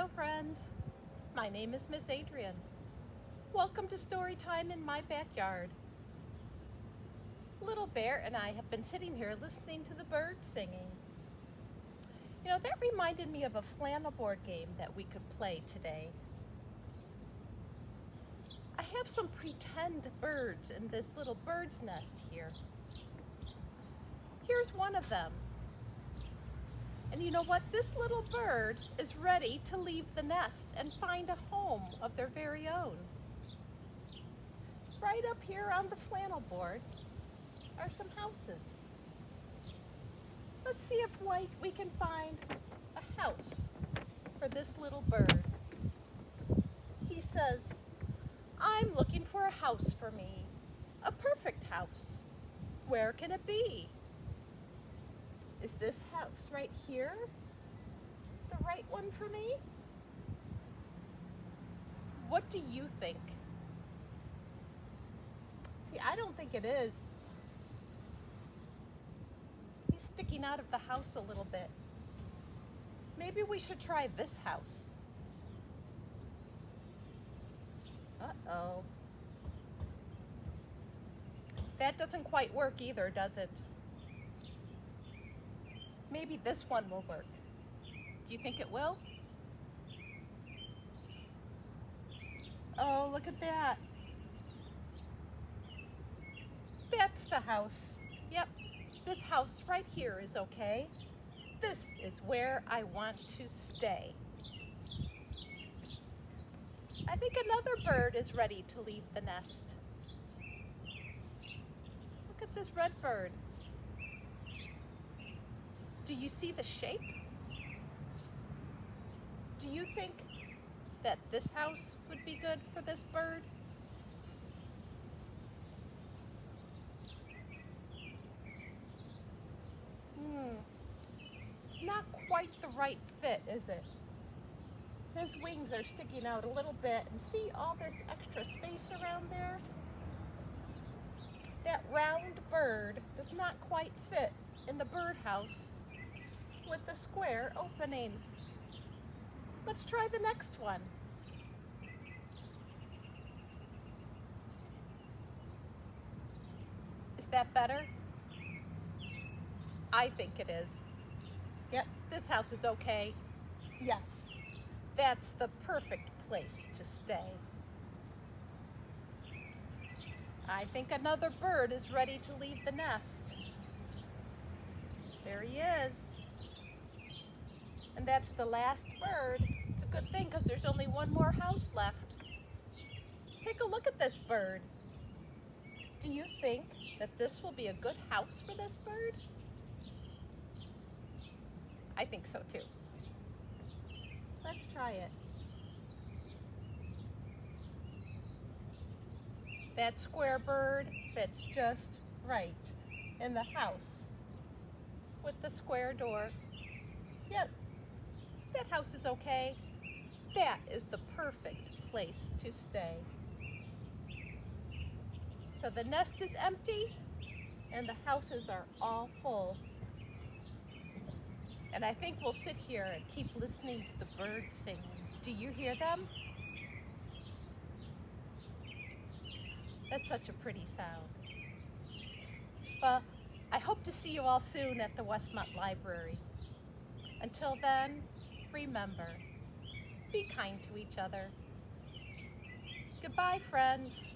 Hello friends, my name is Miss Adrian. Welcome to Story Time in my backyard. Little Bear and I have been sitting here listening to the birds singing. You know, that reminded me of a flannel board game that we could play today. I have some pretend birds in this little bird's nest here. Here's one of them. And you know what? This little bird is ready to leave the nest and find a home of their very own. Right up here on the flannel board are some houses. Let's see if we can find a house for this little bird. He says, "I'm looking for a house for me, a perfect house. Where can it be? Is this house right here the right one for me? What do you think?" See, I don't think it is. He's sticking out of the house a little bit. Maybe we should try this house. Uh-oh. That doesn't quite work either, does it? Maybe this one will work. Do you think it will? Oh, look at that. That's the house. Yep, this house right here is okay. This is where I want to stay. I think another bird is ready to leave the nest. Look at this red bird. Do you see the shape? Do you think that this house would be good for this bird? It's not quite the right fit, is it? His wings are sticking out a little bit, and see all this extra space around there? That round bird does not quite fit in the birdhouse with the square opening. Let's try the next one. Is that better? I think it is. Yep, this house is okay. Yes, that's the perfect place to stay. I think another bird is ready to leave the nest. There he is. And that's the last bird. It's a good thing because there's only one more house left. Take a look at this bird. Do you think that this will be a good house for this bird? I think so too. Let's try it. That square bird fits just right in the house with the square door. Yep, that house is okay. That is the perfect place to stay. So the nest is empty and the houses are all full. And I think we'll sit here and keep listening to the birds singing. Do you hear them? That's such a pretty sound. Well, I hope to see you all soon at the Westmont Library. Until then, remember, be kind to each other. Goodbye, friends.